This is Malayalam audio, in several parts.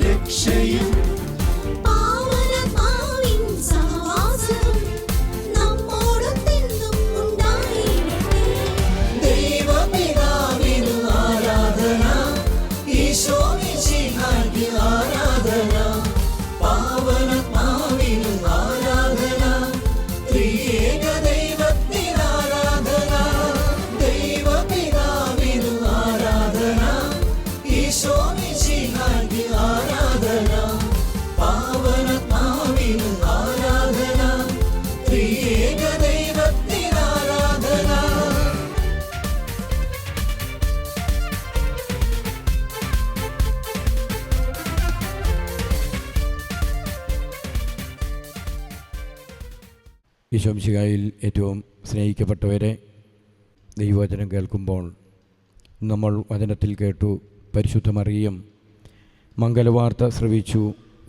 രക്ഷയും പാവനാത്മാവിൻ സഹവാസവും നമ്മോടൊത്തെന്നും ഉണ്ടായിടട്ടെ. ദൈവപിതാവിനു ആരാധന, ഈശോ മിശിഹായ്ക്ക് ആരാധന, പാവനാത്മാവിനു ആരാധന, ത്രിയേക ദൈവത്തിന് ആരാധന. ദൈവപിതാവിനു ആരാധന, ഈശോ മിശിഹായ്ക്ക് ആരാധന, പാവനാത്മാവിനു ആരാധന, ത്രിയേക ദൈവത്തിന് ആരാധന. ഈശോ മിശിഹായിൽ ഏറ്റവും സ്നേഹിക്കപ്പെട്ടവരെ, ദൈവവചനം കേൾക്കുമ്പോൾ നമ്മൾ വചനത്തിൽ കേട്ടു പരിശുദ്ധ മറിയം മംഗലവാർത്ത ശ്രവിച്ചു.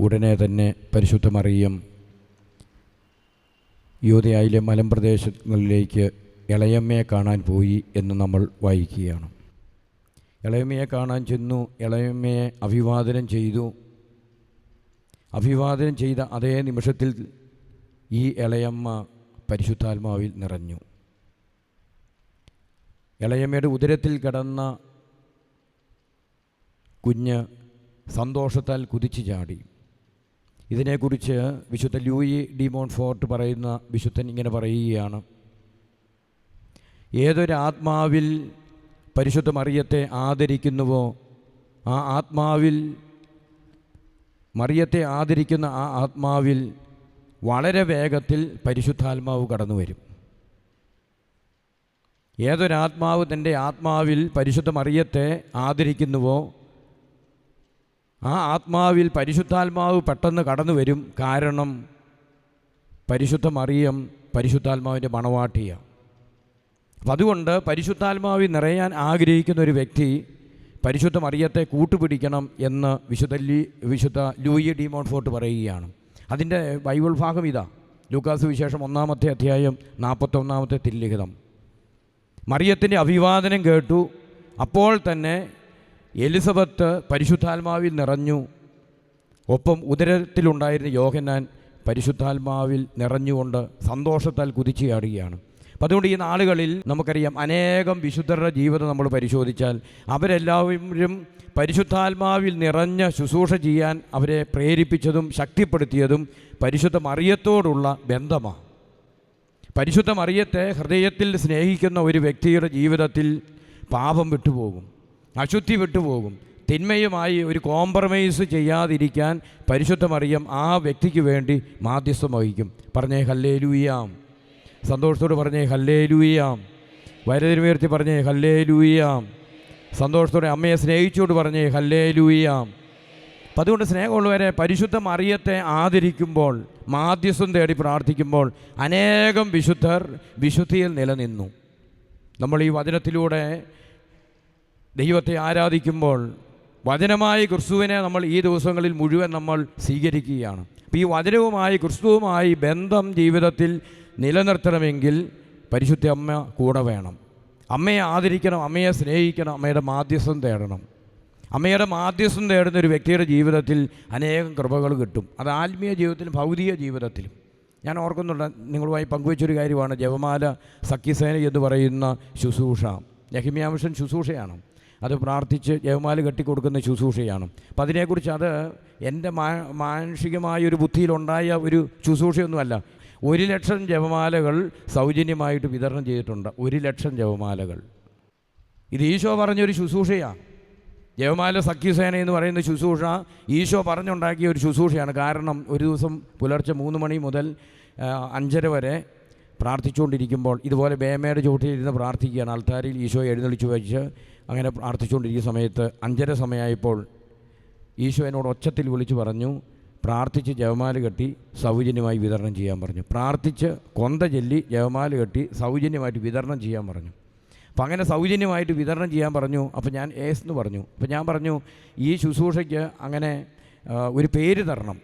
ഉടനെ തന്നെ പരിശുദ്ധ മറിയം യൂദയായിലെ മലമ്പ്രദേശങ്ങളിലേക്ക് ഇളയമ്മയെ കാണാൻ പോയി എന്ന് നമ്മൾ വായിക്കുകയാണ്. ഇളയമ്മയെ കാണാൻ ചെന്നു, ഇളയമ്മയെ അഭിവാദനം ചെയ്തു. അഭിവാദനം ചെയ്ത അതേ നിമിഷത്തിൽ ഈ ഇളയമ്മ പരിശുദ്ധാത്മാവിൽ നിറഞ്ഞു. ഇളയമ്മയുടെ ഉദരത്തിൽ കിടന്ന കുഞ്ഞ് സന്തോഷത്താൽ കുതിച്ചു ചാടി. ഇതിനെക്കുറിച്ച് വിശുദ്ധ ലൂയി ഡി മോൺഫോർട്ട് പറയുന്ന വിശുദ്ധൻ ഇങ്ങനെ പറയുകയാണ്: ഏതൊരാത്മാവിൽ പരിശുദ്ധ മറിയത്തെ ആദരിക്കുന്നുവോ ആ ആത്മാവിൽ, മറിയത്തെ ആദരിക്കുന്ന ആ ആത്മാവിൽ വളരെ വേഗത്തിൽ പരിശുദ്ധാത്മാവ് കടന്നു വരും. ഏതൊരാത്മാവ് തൻ്റെ ആത്മാവിൽ പരിശുദ്ധ മറിയത്തെ ആദരിക്കുന്നുവോ ആ ആത്മാവിൽ പരിശുദ്ധാത്മാവ് പെട്ടെന്ന് കടന്നു വരും. കാരണം പരിശുദ്ധ മറിയം പരിശുദ്ധാത്മാവിൻ്റെ മണവാട്ടിയാണ്. അപ്പം അതുകൊണ്ട് പരിശുദ്ധാത്മാവിൽ നിറയാൻ ആഗ്രഹിക്കുന്ന ഒരു വ്യക്തി പരിശുദ്ധ മറിയത്തെ കൂട്ടുപിടിക്കണം എന്ന് വിശുദ്ധ ലൂയി ഡി മോൺഫോർട്ട് പറയുകയാണ്. അതിൻ്റെ ബൈബിൾ ഭാഗം ഇതാ: ലൂക്കാസ് സുവിശേഷം 1-ാമത്തെ അധ്യായം 41-ാമത്തെ തിരുലിഖിതം. മറിയത്തിൻ്റെ അഭിവാദനം കേട്ടു. അപ്പോൾ തന്നെ എലിസബത്ത് പരിശുദ്ധാത്മാവിൽ നിറഞ്ഞു. ഒപ്പം ഉദരത്തിലുണ്ടായിരുന്ന യോഹന്നാൻ പരിശുദ്ധാത്മാവിൽ നിറഞ്ഞുകൊണ്ട് സന്തോഷത്താൽ കുതിച്ചുചാടുകയാണ്. അപ്പം അതുകൊണ്ട് ഈ നാളുകളിൽ നമുക്കറിയാം, അനേകം വിശുദ്ധരുടെ ജീവിതം നമ്മൾ പരിശോധിച്ചാൽ അവരെല്ലാവരും പരിശുദ്ധാത്മാവിൽ നിറഞ്ഞ ശുശ്രൂഷ ചെയ്യാൻ അവരെ പ്രേരിപ്പിച്ചതും ശക്തിപ്പെടുത്തിയതും പരിശുദ്ധ മറിയത്തോടുള്ള ബന്ധമാണ്. പരിശുദ്ധ മറിയത്തെ ഹൃദയത്തിൽ സ്നേഹിക്കുന്ന ഒരു വ്യക്തിയുടെ ജീവിതത്തിൽ പാപം വിട്ടുപോകും, അശുദ്ധി വിട്ടുപോകും. തിന്മയുമായി ഒരു കോംപ്രമൈസ് ചെയ്യാതിരിക്കാൻ പരിശുദ്ധ മറിയം ആ വ്യക്തിക്ക് വേണ്ടി മാധ്യസ്ഥം വഹിക്കും. പറഞ്ഞേ ഹല്ലേലൂയാം. സന്തോഷത്തോട് പറഞ്ഞേ ഹല്ലേലൂയാം. വരതിരുമേർത്തി പറഞ്ഞേ ഹല്ലേലൂയാം. സന്തോഷത്തോടെ അമ്മയെ സ്നേഹിച്ചോട് പറഞ്ഞേ ഹല്ലേലൂയാം. അപ്പം അതുകൊണ്ട് സ്നേഹമുള്ളവരെ, പരിശുദ്ധ മറിയത്തെ ആദരിക്കുമ്പോൾ, മാധ്യസ്ഥം തേടി പ്രാർത്ഥിക്കുമ്പോൾ അനേകം വിശുദ്ധർ വിശുദ്ധിയിൽ നിലനിന്നു. നമ്മൾ ഈ വചനത്തിലൂടെ ദൈവത്തെ ആരാധിക്കുമ്പോൾ വചനമായ ക്രിസ്തുവിനെ നമ്മൾ ഈ ദിവസങ്ങളിൽ മുഴുവൻ നമ്മൾ സ്വീകരിക്കുകയാണ്. അപ്പോൾ ഈ വചനവുമായി ക്രിസ്തുവുമായി ബന്ധം ജീവിതത്തിൽ നിലനിർത്തണമെങ്കിൽ പരിശുദ്ധ അമ്മ കൂടെ വേണം. അമ്മയെ ആദരിക്കണം, അമ്മയെ സ്നേഹിക്കണം, അമ്മയുടെ മാധ്യസ്ഥം തേടണം. അമ്മയുടെ മാധ്യസ്ഥം തേടുന്ന ഒരു വ്യക്തിയുടെ ജീവിതത്തിൽ അനേകം കൃപകൾ കിട്ടും. അത് ആത്മീയ ജീവിതത്തിലും ഭൗതിക ജീവിതത്തിലും. ഞാൻ ഓർക്കുന്നുണ്ട്, നിങ്ങളുമായി പങ്കുവെച്ചൊരു കാര്യമാണ് ജപമാല സഖ്യസേന എന്ന് പറയുന്ന ശുശ്രൂഷ. നെഹമ്യാ മിഷൻ ശുശ്രൂഷയാണ്. അത് പ്രാർത്ഥിച്ച് ജപമാല കെട്ടിക്കൊടുക്കുന്ന ശുശ്രൂഷയാണ്. അപ്പം അതിനെക്കുറിച്ച് അത് എൻ്റെ മാനുഷികമായൊരു ബുദ്ധിയിലുണ്ടായ ഒരു ശുശ്രൂഷയൊന്നുമല്ല. 1,00,000 ജപമാലകൾ സൗജന്യമായിട്ട് വിതരണം ചെയ്തിട്ടുണ്ട്. 1,00,000 ജപമാലകൾ. ഇത് ഈശോ പറഞ്ഞൊരു ശുശ്രൂഷയാണ്. ജപമാല സഖ്യസേന എന്ന് പറയുന്ന ശുശ്രൂഷ ഈശോ പറഞ്ഞുണ്ടാക്കിയ ഒരു ശുശ്രൂഷയാണ്. കാരണം ഒരു ദിവസം പുലർച്ചെ 3 മണി മുതൽ 5:30 വരെ പ്രാർത്ഥിച്ചുകൊണ്ടിരിക്കുമ്പോൾ ഇതുപോലെ ബേമയുടെ ചുവട്ടിലിരുന്ന് പ്രാർത്ഥിക്കുകയാണ്. ആൾത്താരിൽ ഈശോ എഴുന്നള്ളിച്ച് വെച്ച് അങ്ങനെ പ്രാർത്ഥിച്ചുകൊണ്ടിരിക്കുന്ന സമയത്ത് 5:30 സമയമായപ്പോൾ ഈശോ എന്നോട് ഒച്ചത്തിൽ വിളിച്ച് പറഞ്ഞു, പ്രാർത്ഥിച്ച് ജപമാല കെട്ടി സൗജന്യമായി വിതരണം ചെയ്യാൻ പറഞ്ഞു. പ്രാർത്ഥിച്ച് കൊന്ത ചൊല്ലി ജപമാല കെട്ടി സൗജന്യമായിട്ട് വിതരണം ചെയ്യാൻ പറഞ്ഞു. അപ്പം അങ്ങനെ സൗജന്യമായിട്ട് വിതരണം ചെയ്യാൻ പറഞ്ഞു. അപ്പോൾ ഞാൻ എന്ന് പറഞ്ഞു. അപ്പം ഞാൻ പറഞ്ഞു, ഈ ശുശ്രൂഷയ്ക്ക് അങ്ങനെ ഒരു പേര് തരണം,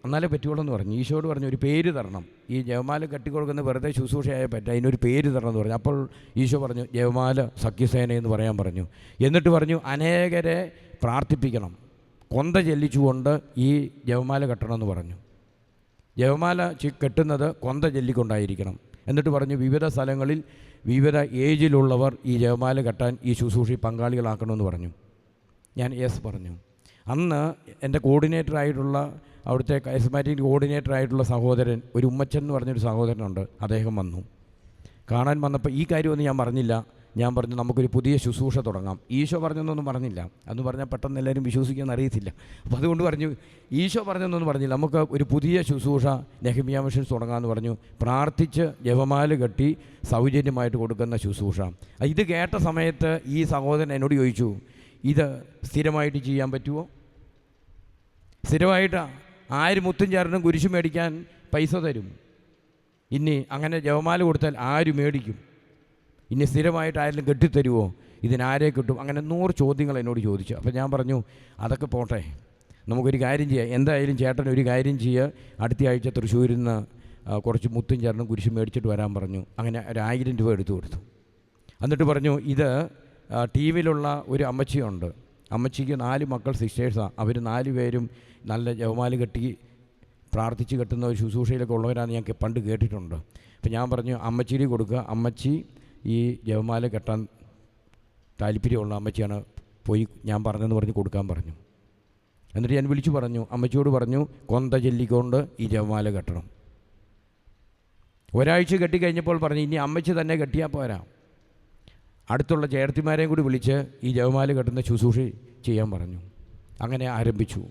എന്നാലേ പറ്റുള്ളൂ എന്ന് പറഞ്ഞു. ഈശോയോട് പറഞ്ഞു, ഒരു പേര് തരണം. ഈ ജപമാല കെട്ടിക്കൊടുക്കുന്ന വെറുതെ ശുശ്രൂഷയായ പറ്റുക, അതിനൊരു പേര് തരണം എന്ന് പറഞ്ഞു. അപ്പോൾ ഈശോ പറഞ്ഞു, ജപമാല സഖ്യസേന എന്ന് പറയാൻ പറഞ്ഞു. എന്നിട്ട് പറഞ്ഞു, അനേകരെ പ്രാർത്ഥിപ്പിക്കണം, കൊന്ത ചെല്ലിച്ചുകൊണ്ട് ഈ ജപമാല കെട്ടണമെന്ന് പറഞ്ഞു. ജപമാല കെട്ടുന്നത് കൊന്ത ചൊല്ലിക്കൊണ്ടായിരിക്കണം. എന്നിട്ട് പറഞ്ഞു വിവിധ സ്ഥലങ്ങളിൽ വിവിധ ഏജിലുള്ളവർ ഈ ജപമാല കെട്ടാൻ ഈ ശുശ്രൂഷ പങ്കാളികളാക്കണമെന്ന് പറഞ്ഞു. ഞാൻ യെസ് പറഞ്ഞു. അന്ന് എൻ്റെ കോർഡിനേറ്ററായിട്ടുള്ള അവിടുത്തെ കൈസ്മാറ്റിക് കോർഡിനേറ്ററായിട്ടുള്ള സഹോദരൻ, ഒരു ഉമ്മച്ചൻ എന്ന് പറഞ്ഞൊരു സഹോദരനുണ്ട്, അദ്ദേഹം വന്നു. കാണാൻ വന്നപ്പോൾ ഈ കാര്യമൊന്നും ഞാൻ പറഞ്ഞില്ല. ഞാൻ പറഞ്ഞു നമുക്കൊരു പുതിയ ശുശ്രൂഷ തുടങ്ങാം. ഈശോ പറഞ്ഞെന്നൊന്നും പറഞ്ഞില്ല. അന്ന് പറഞ്ഞാൽ പെട്ടെന്ന് എല്ലാവരും വിശ്വസിക്കുമെന്ന് അറിയത്തില്ല. അപ്പോൾ അതുകൊണ്ട് പറഞ്ഞു ഈശോ പറഞ്ഞെന്നൊന്നും പറഞ്ഞില്ല, നമുക്ക് ഒരു പുതിയ ശുശ്രൂഷ നെഹെമ്യാ മിഷൻസ് തുടങ്ങാമെന്ന് പറഞ്ഞു. പ്രാർത്ഥിച്ച് ജപമാല കെട്ടി സൗജന്യമായിട്ട് കൊടുക്കുന്ന ശുശ്രൂഷ. ഇത് കേട്ട സമയത്ത് ഈ സഹോദരൻ എന്നോട് ചോദിച്ചു, ഇത് സ്ഥിരമായിട്ട് ചെയ്യാൻ പറ്റുമോ? സ്ഥിരമായിട്ട് ആര് മുത്തും ചേർന്നും കുരിശു മേടിക്കാൻ പൈസ തരും? ഇനി അങ്ങനെ ജപമാല കൊടുത്താൽ ആര് മേടിക്കും? ഇനി സ്ഥിരമായിട്ട് ആരെങ്കിലും കെട്ടിത്തരുമോ? ഇതിനാരെ കിട്ടും? അങ്ങനെ 100 ചോദ്യങ്ങൾ എന്നോട് ചോദിച്ചു. അപ്പോൾ ഞാൻ പറഞ്ഞു അതൊക്കെ പോട്ടെ, നമുക്കൊരു കാര്യം ചെയ്യാം. എന്തായാലും ചേട്ടൻ ഒരു കാര്യം ചെയ്യുക, അടുത്ത ആഴ്ച തൃശ്ശൂരിൽ നിന്ന് കുറച്ച് മുത്തും ചേർന്നും കുരിശ് മേടിച്ചിട്ട് വരാൻ പറഞ്ഞു. അങ്ങനെ 1000 രൂപ എടുത്തു കൊടുത്തു. എന്നിട്ട് പറഞ്ഞു ഇത് ടി വിയിലുള്ള ഒരു അമ്മച്ചിയുണ്ട്, അമ്മച്ചിക്ക് 4 മക്കൾ സിസ്റ്റേഴ്സാണ്. അവർ 4 പേരും നല്ല ജപമാല കെട്ടി പ്രാർത്ഥിച്ച് കെട്ടുന്ന ഒരു ശുശ്രൂഷയിലൊക്കെ ഉള്ളവരാണ് ഞാൻ പണ്ട് കേട്ടിട്ടുണ്ട്. അപ്പോൾ ഞാൻ പറഞ്ഞു അമ്മച്ചിയിൽ കൊടുക്കുക, അമ്മച്ചി ഈ ജപമാല കെട്ടാൻ താല്പര്യമുള്ള അമ്മച്ചിയാണ്, പോയി ഞാൻ പറഞ്ഞെന്ന് പറഞ്ഞ് കൊടുക്കാൻ പറഞ്ഞു. എന്നിട്ട് ഞാൻ വിളിച്ചു പറഞ്ഞു, അമ്മച്ചിയോട് പറഞ്ഞു കൊന്ത ചൊല്ലിക്കൊണ്ട് ഈ ജപമാല കെട്ടണം. ഒരാഴ്ച കെട്ടിക്കഴിഞ്ഞപ്പോൾ പറഞ്ഞു ഇനി അമ്മച്ചി തന്നെ കെട്ടിയാൽ പോരാ, അടുത്തുള്ള ചേർത്തിമാരെയും കൂടി വിളിച്ച് ഈ ജപമാല കെട്ടുന്ന ശുശ്രൂഷ ചെയ്യാൻ പറഞ്ഞു. അങ്ങനെ ആരംഭിച്ചു.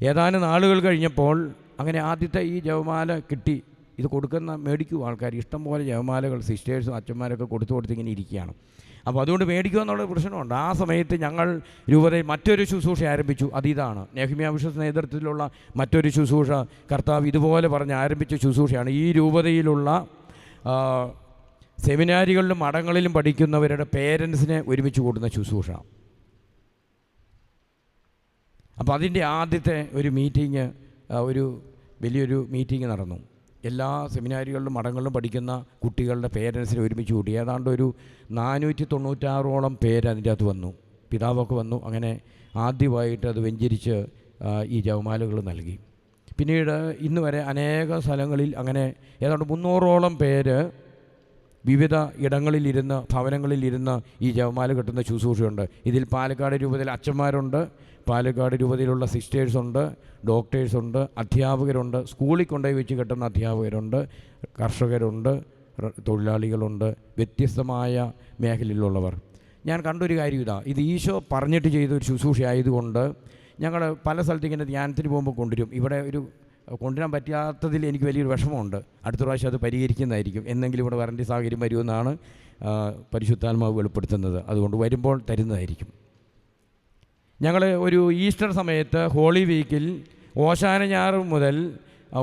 ഏതാനും നാളുകൾ കഴിഞ്ഞപ്പോൾ അങ്ങനെ ആദ്യത്തെ ഈ ജപമാല കിട്ടി. ഇത് കൊടുക്കുന്ന മേടിക്കും ആൾക്കാർ, ഇഷ്ടംപോലെ ജപമാലകൾ സിസ്റ്റേഴ്സും അച്ഛന്മാരൊക്കെ കൊടുത്ത് ഇങ്ങനെ ഇരിക്കുകയാണ്. അപ്പോൾ അതുകൊണ്ട് മേടിക്കുക എന്നുള്ള പ്രശ്നമുണ്ട്. ആ സമയത്ത് ഞങ്ങൾ രൂപതയിൽ മറ്റൊരു ശുശ്രൂഷ ആരംഭിച്ചു. അതിതാണ് നെഹെമ്യാ മിഷൻസ് നേതൃത്വത്തിലുള്ള മറ്റൊരു ശുശ്രൂഷ. കർത്താവ് ഇതുപോലെ പറഞ്ഞ് ആരംഭിച്ച ശുശ്രൂഷയാണ്. ഈ രൂപതയിലുള്ള സെമിനാരികളിലും മഠങ്ങളിലും പഠിക്കുന്നവരുടെ പേരൻസിനെ ഒരുമിച്ച് കൂടുന്ന ശുശ്രൂഷ. അപ്പോൾ അതിൻ്റെ ആദ്യത്തെ ഒരു മീറ്റിംഗ്, ഒരു വലിയൊരു മീറ്റിംഗ് നടന്നു. എല്ലാ സെമിനാരികളിലും മഠങ്ങളിലും പഠിക്കുന്ന കുട്ടികളുടെ പേരൻസിനെ ഒരുമിച്ച് കൂട്ടി. ഏതാണ്ട് ഒരു 496ഓളം പേര് അതിൻ്റെ അകത്ത് വന്നു. പിതാവൊക്കെ വന്നു. അങ്ങനെ ആദ്യമായിട്ട് അത് വെഞ്ചരിച്ച് ഈ ജപമാലകൾ നൽകി. പിന്നീട് ഇന്ന് വരെ അനേക സ്ഥലങ്ങളിൽ അങ്ങനെ ഏതാണ്ട് 300ഓളം പേര് വിവിധ ഇടങ്ങളിലിരുന്ന് ഭവനങ്ങളിലിരുന്ന് ഈ ജപമാല കെട്ടുന്ന ശുശ്രൂഷയുണ്ട്. ഇതിൽ പാലക്കാട് രൂപതയിൽ അച്ഛന്മാരുണ്ട്, പാലക്കാട് രൂപതയിലുള്ള സിസ്റ്റേഴ്സുണ്ട്, ഡോക്ടേഴ്സുണ്ട്, അധ്യാപകരുണ്ട്, സ്കൂളിൽ കൊണ്ടുപോയി വെച്ച് കെട്ടുന്ന അധ്യാപകരുണ്ട്, കർഷകരുണ്ട്, തൊഴിലാളികളുണ്ട്, വ്യത്യസ്തമായ മേഖലയിലുള്ളവർ. ഞാൻ കണ്ടൊരു കാര്യം ഇതാ, ഇത് ഈശോ പറഞ്ഞിട്ട് ചെയ്തൊരു ശുശ്രൂഷ ആയതുകൊണ്ട് ഞങ്ങൾ പല സ്ഥലത്ത് ഇങ്ങനെ ധ്യാനത്തിന് പോകുമ്പോൾ കൊണ്ടുവരും. ഇവിടെ ഒരു കൊണ്ടുവരാൻ പറ്റാത്തതിൽ എനിക്ക് വലിയൊരു വിഷമമുണ്ട്. അടുത്ത പ്രാവശ്യം അത് പരിഹരിക്കുന്നതായിരിക്കും. എന്നെങ്കിലും ഇവിടെ വരേണ്ട സാഹചര്യം വരുമെന്നാണ് പരിശുദ്ധാത്മാവ് വെളിപ്പെടുത്തുന്നത്. അതുകൊണ്ട് വരുമ്പോൾ തരുന്നതായിരിക്കും. ഞങ്ങൾ ഒരു ഈസ്റ്റർ സമയത്ത് ഹോളി വീക്കിൽ ഓശാന ഞായർ മുതൽ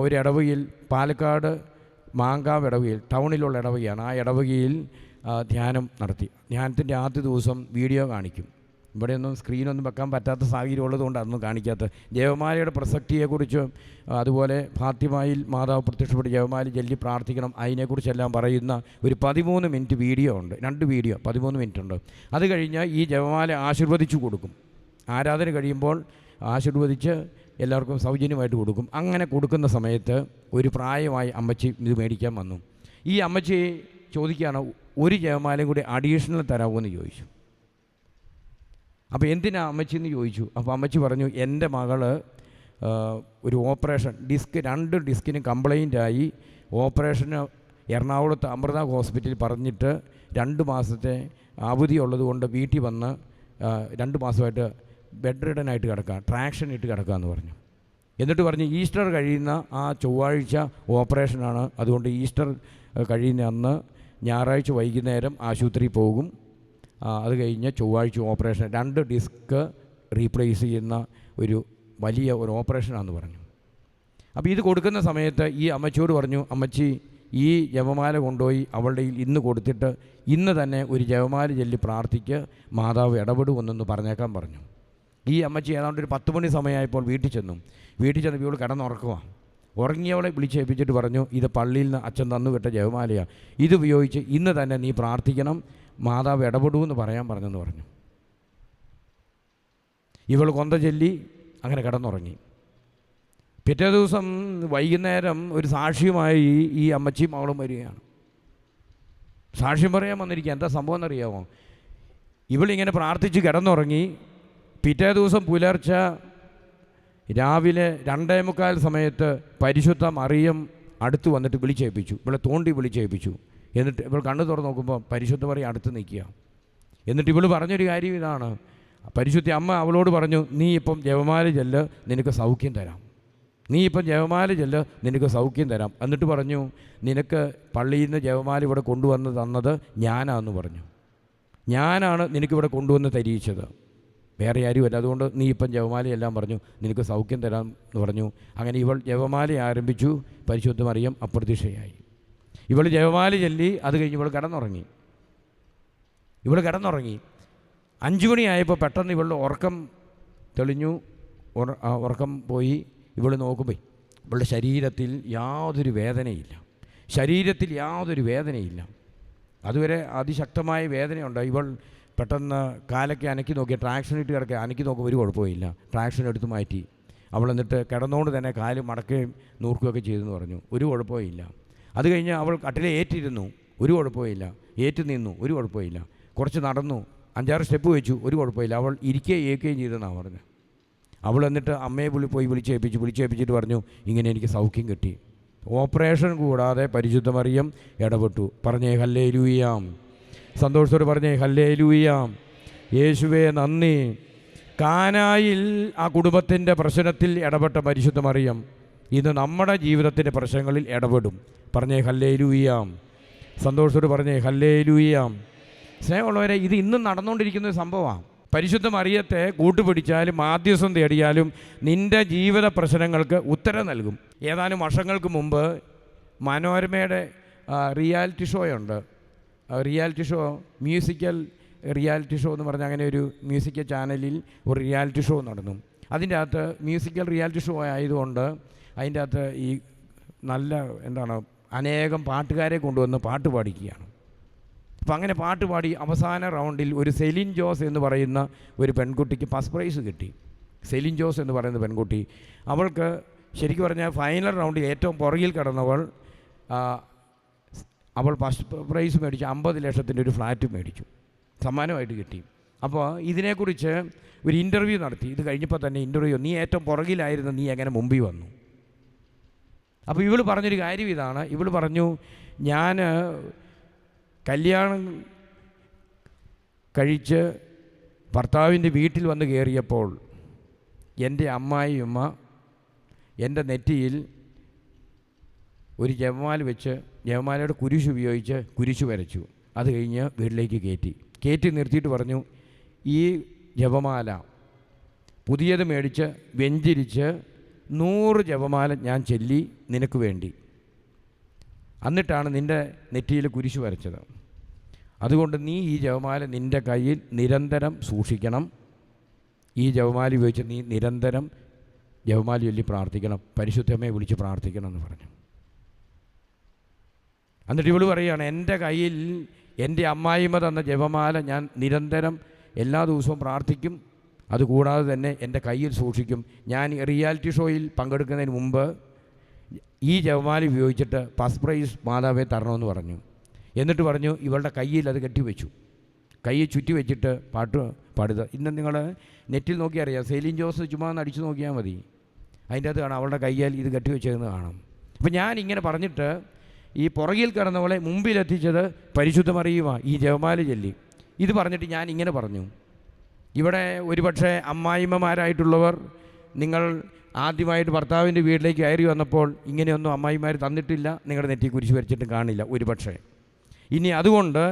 ഒരു ഇടവകയിൽ, പാലക്കാട് മാങ്കാവ് ഇടവകയിൽ, ടൗണിലുള്ള ഇടവകയാണ്, ആ ഇടവകയിൽ ധ്യാനം നടത്തി. ധ്യാനത്തിൻ്റെ ആദ്യ ദിവസം വീഡിയോ കാണിക്കും. ഇവിടെയൊന്നും സ്ക്രീനൊന്നും വെക്കാൻ പറ്റാത്ത സാഹചര്യം ഉള്ളതുകൊണ്ട് അതൊന്നും കാണിക്കാത്ത ജപമാലയുടെ പ്രസക്തിയെക്കുറിച്ചും അതുപോലെ ഫാത്തിമയിൽ മാതാവ് പ്രത്യക്ഷപ്പെട്ട് ജപമാല ചൊല്ലി പ്രാർത്ഥിക്കണം അതിനെക്കുറിച്ചെല്ലാം പറയുന്ന ഒരു 13 മിനിറ്റ് വീഡിയോ ഉണ്ട്. 2 വീഡിയോ 13 മിനിറ്റ് ഉണ്ട്. അത് കഴിഞ്ഞ് ഈ ജപമാല ആശീർവദിച്ചു കൊടുക്കും. ആരാധന കഴിയുമ്പോൾ ആശീർവദിച്ച് എല്ലാവർക്കും സൗജന്യമായിട്ട് കൊടുക്കും. അങ്ങനെ കൊടുക്കുന്ന സമയത്ത് ഒരു പ്രായമായി അമ്മച്ചി ഇത് മേടിക്കാൻ വന്നു. ഈ അമ്മച്ചി ചോദിക്കുകയാണ് ഒരു ജപമാലയും കൂടി അഡീഷണൽ തരാമോ എന്ന് ചോദിച്ചു. അപ്പോൾ എന്തിനാ അമ്മച്ചി എന്ന് ചോദിച്ചു. അപ്പോൾ അമ്മച്ചി പറഞ്ഞു എൻ്റെ മകള് ഒരു ഓപ്പറേഷൻ, 2 ഡിസ്കിനും കംപ്ലൈൻ്റായി ഓപ്പറേഷന് എറണാകുളത്ത് അമൃത ഹോസ്പിറ്റലിൽ പറഞ്ഞിട്ട് 2 മാസത്തെ അവധി ഉള്ളതുകൊണ്ട് വീട്ടിൽ വന്ന് 2 മാസമായിട്ട് ബെഡ് റിഡനായിട്ട് കിടക്കുക, ട്രാക്ഷൻ ഇട്ട് കിടക്കുക എന്ന് പറഞ്ഞു. എന്നിട്ട് പറഞ്ഞു ഈസ്റ്റർ കഴിയുന്ന ആ ചൊവ്വാഴ്ച ഓപ്പറേഷനാണ്, അതുകൊണ്ട് ഈസ്റ്റർ കഴിയുന്ന അന്ന് ഞായറാഴ്ച വൈകുന്നേരം ആശുപത്രിയിൽ പോകും, അത് കഴിഞ്ഞ് ചൊവ്വാഴ്ച ഓപ്പറേഷൻ, 2 ഡിസ്ക് റീപ്ലേസ് ചെയ്യുന്ന ഒരു വലിയ ഒരു ഓപ്പറേഷനാണെന്ന് പറഞ്ഞു. അപ്പോൾ ഇത് കൊടുക്കുന്ന സമയത്ത് ഈ അമ്മച്ചിയോട് പറഞ്ഞു, അമ്മച്ചി ഈ ജപമാല കൊണ്ടുപോയി അവളുടെ ഇന്ന് കൊടുത്തിട്ട് ഇന്ന് തന്നെ ഒരു ജപമാല ചൊല്ലി പ്രാർത്ഥിക്ക്, മാതാവ് ഇടപെടുമെന്നൊന്ന് പറഞ്ഞേക്കാൻ പറഞ്ഞു. ഈ അമ്മച്ചി ഏതാണ്ട് ഒരു 10 മണി സമയമായപ്പോൾ വീട്ടിൽ ചെന്നു. ഇവൾ കിടന്നുറക്കുക. ഉറങ്ങിയവളെ വിളിച്ചേൽപ്പിച്ചിട്ട് പറഞ്ഞു, ഇത് പള്ളിയിൽ നിന്ന് അച്ഛൻ തന്നു വിട്ട ജപമാലയാണ്, ഇത് ഉപയോഗിച്ച് ഇന്ന് തന്നെ നീ പ്രാർത്ഥിക്കണം, മാതാവ് ഇടപെടുമെന്ന് പറയാൻ പറഞ്ഞെന്ന് പറഞ്ഞു. ഇവൾ കൊന്ത ചൊല്ലി അങ്ങനെ കിടന്നുറങ്ങി. പിറ്റേ ദിവസം വൈകുന്നേരം ഒരു സാക്ഷിയുമായി ഈ അമ്മച്ചിയും മകളും വരികയാണ്. സാക്ഷ്യം പറയാൻ വന്നിരിക്കുക. എന്താ സംഭവം എന്നറിയാമോ? ഇവളിങ്ങനെ പ്രാർത്ഥിച്ച് കിടന്നുറങ്ങി. പിറ്റേ ദിവസം പുലർച്ചെ രാവിലെ 2:45 സമയത്ത് പരിശുദ്ധ മറിയം അടുത്ത് വന്നിട്ട് വിളിച്ചേൽപ്പിച്ചു. ഇവളെ തോണ്ടി വിളിച്ചേൽപ്പിച്ചു. എന്നിട്ട് ഇവൾ കണ്ണു തുറന്ന് നോക്കുമ്പോൾ പരിശുദ്ധ മറിയം അടുത്ത് നിൽക്കുക. എന്നിട്ട് ഇവൾ പറഞ്ഞൊരു കാര്യം ഇതാണ്. പരിശുദ്ധ അമ്മ അവളോട് പറഞ്ഞു, നീ ഇപ്പം ജപമാല ചെല്ല്, നിനക്ക് സൗഖ്യം തരാം. നീ ഇപ്പം ജപമാല ചെല്ല്, നിനക്ക് സൗഖ്യം തരാം. എന്നിട്ട് പറഞ്ഞു, നിനക്ക് പള്ളിയിൽ നിന്ന് ജപമാല ഇവിടെ കൊണ്ടുവന്ന് തന്നത് ഞാനാണെന്ന് പറഞ്ഞു. ഞാനാണ് നിനക്കിവിടെ കൊണ്ടുവന്ന് തരിയിച്ചത്, വേറെ ആരുമല്ല. അതുകൊണ്ട് നീ ഇപ്പം ജപമാലയെല്ലാം പറഞ്ഞു, നിനക്ക് സൗഖ്യം തരാം എന്ന് പറഞ്ഞു. അങ്ങനെ ഇവൾ ജപമാല ആരംഭിച്ചു. പരിശുദ്ധ മറിയം അപ്രത്യക്ഷയായി. ഇവൾ ജപമാല ചൊല്ലി. അത് കഴിഞ്ഞ് ഇവൾ കിടന്നുറങ്ങി. 5 മണിയായപ്പോൾ പെട്ടെന്ന് ഇവളുടെ ഉറക്കം തെളിഞ്ഞു. ഉറക്കം പോയി. ഇവൾ നോക്കുമ്പോൾ ഇവളുടെ ശരീരത്തിൽ യാതൊരു വേദനയില്ല. അതുവരെ അതിശക്തമായ വേദനയുണ്ട്. ഇവൾ പെട്ടെന്ന് കാലൊക്കെ അനക്കി നോക്കി, ട്രാക്ഷൻ ഇട്ട് കിടക്കുക. അനക്കി നോക്കുമ്പോൾ ഒരു കുഴപ്പമില്ല. ട്രാക്ഷൻ എടുത്ത് മാറ്റി. അവൾ എന്നിട്ട് കിടന്നുകൊണ്ട് തന്നെ കാല് മടക്കുകയും നൂർക്കുകയൊക്കെ ചെയ്തെന്ന് പറഞ്ഞു. ഒരു കുഴപ്പമില്ല. അത് കഴിഞ്ഞ് അവൾ കട്ടിലെ ഏറ്റിരുന്നു. ഒരു കുഴപ്പമില്ല. ഏറ്റ് നിന്നു. ഒരു കുഴപ്പമില്ല. കുറച്ച് നടന്നു. 5-6 സ്റ്റെപ്പ് വെച്ചു. ഒരു കുഴപ്പമില്ല. അവൾ ഇരിക്കുകയും ഏൽക്കുകയും ചെയ്തെന്നാണ് പറഞ്ഞത്. അവൾ എന്നിട്ട് അമ്മയെ പോയി വിളിച്ചേൽപ്പിച്ചിട്ട് പറഞ്ഞു, ഇങ്ങനെ എനിക്ക് സൗഖ്യം കിട്ടി. ഓപ്പറേഷൻ കൂടാതെ പരിശുദ്ധ മറിയം ഇടപെട്ടു. പറഞ്ഞേ ഹല്ലേലൂയാം. സന്തോഷത്തോടെ പറഞ്ഞേ ഹല്ലേലൂയാം. യേശുവേ നന്ദി. കാനായിൽ ആ കുടുംബത്തിൻ്റെ പ്രശ്നത്തിൽ ഇടപെട്ട പരിശുദ്ധ മറിയം ഇന്ന് നമ്മുടെ ജീവിതത്തിൻ്റെ പ്രശ്നങ്ങളിൽ ഇടപെടും. പറഞ്ഞേ ഹല്ലേലൂയാം. സന്തോഷത്തോടെ പറഞ്ഞേ ഹല്ലേലൂയാം. സ്നേഹമുള്ളവരെ, ഇത് ഇന്നും നടന്നുകൊണ്ടിരിക്കുന്ന ഒരു സംഭവമാണ്. പരിശുദ്ധ മറിയത്തെ കൂട്ടുപിടിച്ചാലും മാധ്യസ്ഥം തേടിയാലും നിൻ്റെ ജീവിത പ്രശ്നങ്ങൾക്ക് ഉത്തരം നൽകും. ഏതാനും വർഷങ്ങൾക്ക് മുമ്പ് മനോരമയുടെ റിയാലിറ്റി ഷോയുണ്ട്. മ്യൂസിക്കൽ റിയാലിറ്റി ഷോ എന്ന് പറഞ്ഞാൽ അങ്ങനെ ഒരു മ്യൂസിക്കൽ ചാനലിൽ ഒരു റിയാലിറ്റി ഷോ നടന്നു. അതിൻ്റെ അകത്ത് മ്യൂസിക്കൽ റിയാലിറ്റി ഷോ ആയതുകൊണ്ട് അതിൻ്റെ അകത്ത് ഈ അനേകം പാട്ടുകാരെ കൊണ്ടുവന്ന് പാട്ട് പാടിക്കുകയാണ്. അപ്പം അങ്ങനെ പാട്ട് പാടി അവസാന റൗണ്ടിൽ ഒരു സെലിൻ ജോസ് എന്ന് പറയുന്ന ഒരു പെൺകുട്ടിക്ക് ഫസ്റ്റ് പ്രൈസ് കിട്ടി. സെലിൻ ജോസ് എന്ന് പറയുന്ന പെൺകുട്ടി, അവൾക്ക് ശരിക്കും പറഞ്ഞാൽ ഫൈനൽ റൗണ്ടിൽ ഏറ്റവും പുറകിൽ കിടന്നവൾ അവൾ ഫസ്റ്റ് പ്രൈസ് മേടിച്ചു. 50 ലക്ഷത്തിൻ്റെ ഒരു ഫ്ലാറ്റ് മേടിച്ചു, സമ്മാനമായിട്ട് കിട്ടി. അപ്പോൾ ഇതിനെക്കുറിച്ച് ഒരു ഇൻ്റർവ്യൂ നടത്തി. ഇത് കഴിഞ്ഞപ്പോൾ തന്നെ ഇൻ്റർവ്യൂ, നീ ഏറ്റവും പുറകിലായിരുന്നു, നീ എങ്ങനെ മുമ്പിൽ വന്നു? അപ്പോൾ ഇവൾ പറഞ്ഞൊരു കാര്യം ഇതാണ്. ഇവൾ പറഞ്ഞു, ഞാൻ കല്യാണം കഴിച്ച് ഭർത്താവിൻ്റെ വീട്ടിൽ വന്ന് കയറിയപ്പോൾ എൻ്റെ അമ്മായിയമ്മ എൻ്റെ നെറ്റിയിൽ ഒരു ജപമാല വെച്ച് ജപമാലയുടെ കുരിശ് ഉപയോഗിച്ച് കുരിശ് വരച്ചു. അത് കഴിഞ്ഞ് വീട്ടിലേക്ക് കയറ്റി നിർത്തിയിട്ട് പറഞ്ഞു, ഈ ജപമാല പുതിയത് മേടിച്ച് വെഞ്ചരിച്ച് 100 ജപമാല ഞാൻ ചൊല്ലി നിനക്ക് വേണ്ടി, എന്നിട്ടാണ് നിൻ്റെ നെറ്റിയിൽ കുരിശ് വരച്ചത്. അതുകൊണ്ട് നീ ഈ ജപമാല നിൻ്റെ കയ്യിൽ നിരന്തരം സൂക്ഷിക്കണം. ഈ ജപമാല ഉപയോഗിച്ച് നീ നിരന്തരം ജപമാല ചൊല്ലി പ്രാർത്ഥിക്കണം, പരിശുദ്ധമ്മയെ വിളിച്ച് പ്രാർത്ഥിക്കണം എന്ന് പറഞ്ഞു. എന്നിട്ട് ഇവൾ പറയുകയാണ്, എൻ്റെ കയ്യിൽ എൻ്റെ അമ്മായിമ്മ തന്ന ജപമാല ഞാൻ നിരന്തരം എല്ലാ ദിവസവും പ്രാർത്ഥിക്കും, അതുകൂടാതെ തന്നെ എൻ്റെ കയ്യിൽ സൂക്ഷിക്കും. ഞാൻ റിയാലിറ്റി ഷോയിൽ പങ്കെടുക്കുന്നതിന് മുമ്പ് ഈ ജപമാല ഉപയോഗിച്ചിട്ട് ഫസ്റ്റ് പ്രൈസ് മാതാവേ തരണമെന്ന് പറഞ്ഞു. എന്നിട്ട് പറഞ്ഞു, ഇവളുടെ കയ്യിൽ അത് കെട്ടിവെച്ചു. കൈ ചുറ്റി വെച്ചിട്ട് പാട്ട് പാടുക. ഇന്ന് നിങ്ങൾ നെറ്റിൽ നോക്കി അറിയാം, സെലിൻ ജോസ് ചുമ്മാ ഒന്ന് അടിച്ചു നോക്കിയാൽ മതി, അതിൻ്റെ അകത്ത് കാണാം അവളുടെ കയ്യാൽ ഇത് കെട്ടിവെച്ചതെന്ന് കാണാം. അപ്പം ഞാൻ ഇങ്ങനെ പറഞ്ഞിട്ട് ഈ പുറകിൽ കിടന്നവളെ മുമ്പിലെത്തിച്ചത് പരിശുദ്ധ മറിയുമാണ്, ഈ ജപമാല ചൊല്ലി. ഇത് പറഞ്ഞിട്ട് ഞാൻ ഇങ്ങനെ പറഞ്ഞു, ഇവിടെ ഒരുപക്ഷെ അമ്മായിമ്മമാരായിട്ടുള്ളവർ നിങ്ങൾ ആദ്യമായിട്ട് ഭർത്താവിൻ്റെ വീട്ടിലേക്ക് കയറി വന്നപ്പോൾ ഇങ്ങനെയൊന്നും അമ്മായിമാർ തന്നിട്ടില്ല, നിങ്ങളുടെ നെറ്റി കുരിശ് വരച്ചിട്ടും കാണില്ല ഒരുപക്ഷെ. അതുകൊണ്ട്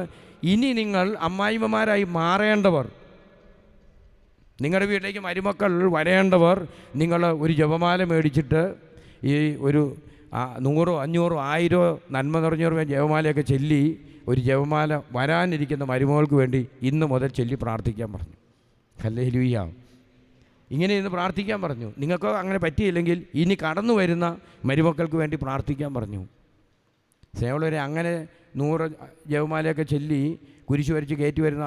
ഇനി നിങ്ങൾ അമ്മായിമ്മമാരായി മാറേണ്ടവർ, നിങ്ങളുടെ വീട്ടിലേക്ക് മരുമക്കൾ വരേണ്ടവർ, നിങ്ങൾ ഒരു ജപമാല മേടിച്ചിട്ട് ഈ ഒരു 100, 500, 1000 നന്മ നിറഞ്ഞ ജപമാലയൊക്കെ ചൊല്ലി ഒരു ജപമാല വരാനിരിക്കുന്ന മരുമകൾക്ക് വേണ്ടി ഇന്ന് മുതൽ ചൊല്ലി പ്രാർത്ഥിക്കാൻ പറഞ്ഞു. ഹല്ലേലൂയ. ഇങ്ങനെ ഇന്ന് പ്രാർത്ഥിക്കാൻ പറഞ്ഞു. നിങ്ങൾക്ക് അങ്ങനെ പറ്റിയില്ലെങ്കിൽ ഇനി കടന്നു വരുന്ന മരുമക്കൾക്ക് വേണ്ടി പ്രാർത്ഥിക്കാൻ പറഞ്ഞു. സ്നേഹമുള്ളവരെ, അങ്ങനെ 100 ജപമാലയൊക്കെ ചൊല്ലി കുരിശ് വരച്ച് കയറ്റി വരുന്ന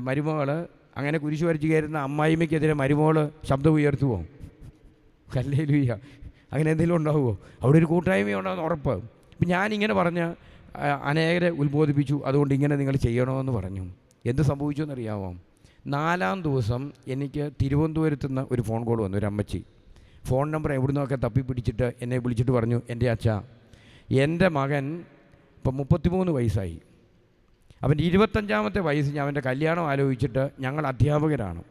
മരുമകൾ അങ്ങനെ കുരിശ് വരച്ച് കയറുന്ന അമ്മായിമ്മയ്ക്കെതിരെ മരുമോള് ശബ്ദം ഉയർത്തുമോ? ഹല്ലേലൂയ. അങ്ങനെ എന്തെങ്കിലും ഉണ്ടാവുമോ? അവിടെ ഒരു കൂട്ടായ്മയുണ്ടാകുന്ന ഉറപ്പ്. ഇപ്പം ഞാനിങ്ങനെ പറഞ്ഞ് അനേകരെ ഉത്ബോധിപ്പിച്ചു. അതുകൊണ്ട് ഇങ്ങനെ നിങ്ങൾ ചെയ്യണമെന്ന് പറഞ്ഞു. എന്ത് സംഭവിച്ചു എന്നറിയാമോ? 4-ാം ദിവസം എനിക്ക് തിരുവനന്തപുരത്ത് നിന്ന് ഒരു ഫോൺ കോൾ വന്നു. ഒരു അമ്മച്ചി ഫോൺ നമ്പർ എവിടുന്നൊക്കെ തപ്പിപ്പിടിച്ചിട്ട് എന്നെ വിളിച്ചിട്ട് പറഞ്ഞു, എൻ്റെ അച്ഛാ, എൻ്റെ മകൻ ഇപ്പം 33 വയസ്സായി. അവൻ്റെ 25ാമത്തെ വയസ്സിൽ അവൻ്റെ കല്യാണം ആലോചിച്ചിട്ട് ഞങ്ങൾ അധ്യാപകരാണ്,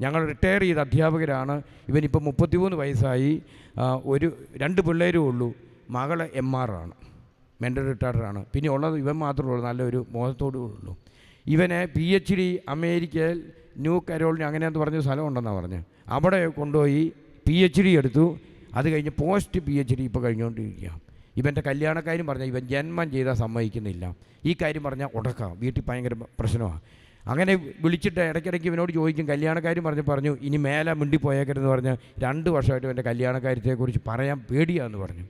ഞങ്ങൾ റിട്ടയർ ചെയ്ത അധ്യാപകരാണ്. ഇവനിപ്പം 33 വയസ്സായി. 2 പിള്ളേരും ഉള്ളൂ. മകൾ MR ആണ്, മെൻ്റൽ റിട്ടാർഡറാണ്. പിന്നെ ഉള്ളത് ഇവൻ മാത്രമേ ഉള്ളൂ, നല്ലൊരു മോഹത്തോടു ഉള്ളൂ. ഇവനെ PhD അമേരിക്കയിൽ ന്യൂ കരോളിന അങ്ങനെയെന്ന് പറഞ്ഞ സ്ഥലമുണ്ടെന്നാണ് പറഞ്ഞ് അവിടെ കൊണ്ടുപോയി PhD എടുത്തു. അത് കഴിഞ്ഞ് പോസ്റ്റ് PhD ഇപ്പോൾ കഴിഞ്ഞുകൊണ്ടിരിക്കുക. ഇവൻ്റെ കല്യാണക്കാരും പറഞ്ഞാൽ ഇവൻ ജന്മം ചെയ്താൽ സമ്മതിക്കുന്നില്ല. ഈ കാര്യം പറഞ്ഞാൽ ഉടക്കാം, വീട്ടിൽ ഭയങ്കര പ്രശ്നമാണ്. അങ്ങനെ വിളിച്ചിട്ട് ഇടയ്ക്കിടയ്ക്ക് ഇവനോട് ചോദിക്കും. കല്യാണക്കാരും പറഞ്ഞു ഇനി മേലെ മിണ്ടിപ്പോയേക്കരുതെന്ന് പറഞ്ഞ് 2 വർഷമായിട്ട് എൻ്റെ കല്യാണക്കാര്യത്തെക്കുറിച്ച് പറയാൻ പേടിയാന്ന് പറഞ്ഞു.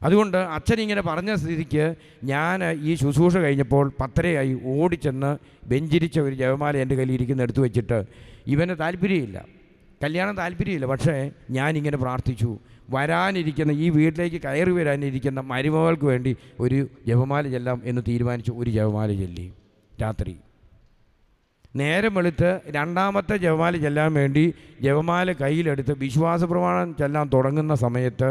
അതുകൊണ്ട് അച്ഛനിങ്ങനെ പറഞ്ഞ സ്ഥിതിക്ക് ഞാൻ ഈ ശുശ്രൂഷ കഴിഞ്ഞപ്പോൾ 10:30 ഓടിച്ചെന്ന് ബെഞ്ചിരിച്ച ഒരു ജപമാല എൻ്റെ കയ്യിൽ ഇരിക്കുന്ന എടുത്തു വെച്ചിട്ട്, ഇവന് താല്പര്യമില്ല, കല്യാണം താല്പര്യമില്ല, പക്ഷേ ഞാനിങ്ങനെ പ്രാർത്ഥിച്ചു, വരാനിരിക്കുന്ന ഈ വീട്ടിലേക്ക് കയറി വരാനിരിക്കുന്ന മരുമകൾക്ക് വേണ്ടി ഒരു ജപമാല ചെല്ലാം എന്ന് തീരുമാനിച്ചു. ഒരു ജപമാല ചൊല്ലി. രാത്രി നേരം വെളുത്ത് 2ാമത്തെ ജപമാല ചെല്ലാൻ വേണ്ടി ജപമാല കയ്യിലെടുത്ത് വിശ്വാസ പ്രമാണം ചെല്ലാൻ തുടങ്ങുന്ന സമയത്ത്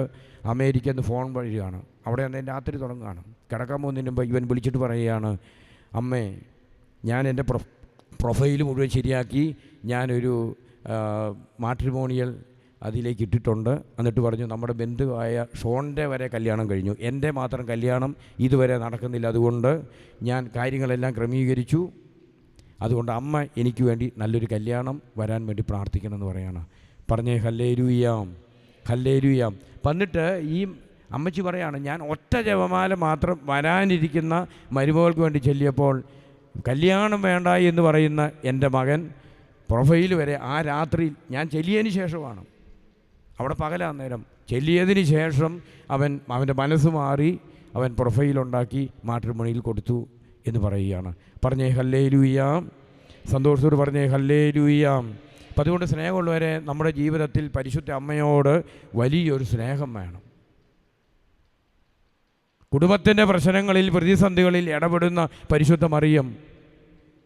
അമേരിക്കയിൽ നിന്ന് ഫോൺ വഴിയാണ്. അവിടെ അന്ന് രാത്രി തുടങ്ങുകയാണ്. കിടക്കാൻ പോകുന്നതിന് മുമ്പ് ഇവൻ വിളിച്ചിട്ട് പറയുകയാണ്, അമ്മേ, ഞാൻ എൻ്റെ പ്രൊഫൈൽ മുഴുവൻ ശരിയാക്കി, ഞാനൊരു മാട്രിമോണിയൽ അതിലേക്ക് ഇട്ടിട്ടുണ്ട്. എന്നിട്ട് പറഞ്ഞു, നമ്മുടെ ബന്ധുവായ ഷോണിൻ്റെ വരെ കല്യാണം കഴിഞ്ഞു, എൻ്റെ മാത്രം കല്യാണം ഇതുവരെ നടക്കുന്നില്ല. അതുകൊണ്ട് ഞാൻ കാര്യങ്ങളെല്ലാം ക്രമീകരിച്ചു. അതുകൊണ്ട് അമ്മ എനിക്ക് വേണ്ടി നല്ലൊരു കല്യാണം വരാൻ വേണ്ടി പ്രാർത്ഥിക്കണമെന്ന് പറയാണ്. പറഞ്ഞേ ഹല്ലേലൂയാം, ഹല്ലേലൂയാം. വന്നിട്ട് ഈ അമ്മച്ചി പറയാണ്, ഞാൻ ഒറ്റ ജപമാല മാത്രം വരാനിരിക്കുന്ന മരുമകൾക്ക് വേണ്ടി ചൊല്ലിയപ്പോൾ കല്യാണം വേണ്ട എന്ന് പറയുന്ന എൻ്റെ മകൻ പ്രൊഫൈൽ വരെ ആ രാത്രിയിൽ ഞാൻ ചൊല്ലിയതിന് ശേഷമാണ്, അവിടെ പകലാ നേരം, ചൊല്ലിയതിന് ശേഷം അവൻ്റെ മനസ്സ് മാറി, അവൻ പ്രൊഫൈലുണ്ടാക്കി മാട്രിമോണിയിൽ കൊടുത്തു എന്ന് പറയുകയാണ്. പറഞ്ഞേ ഹല്ലേലൂയാം, സന്തോഷത്തോട് പറഞ്ഞേ ഹല്ലേലൂയാം. അപ്പം അതുകൊണ്ട് സ്നേഹമുള്ളവരെ, നമ്മുടെ ജീവിതത്തിൽ പരിശുദ്ധ അമ്മയോട് വലിയൊരു സ്നേഹം വേണം. കുടുംബത്തിൻ്റെ പ്രശ്നങ്ങളിൽ, പ്രതിസന്ധികളിൽ ഇടപെടുന്ന പരിശുദ്ധ മറിയം.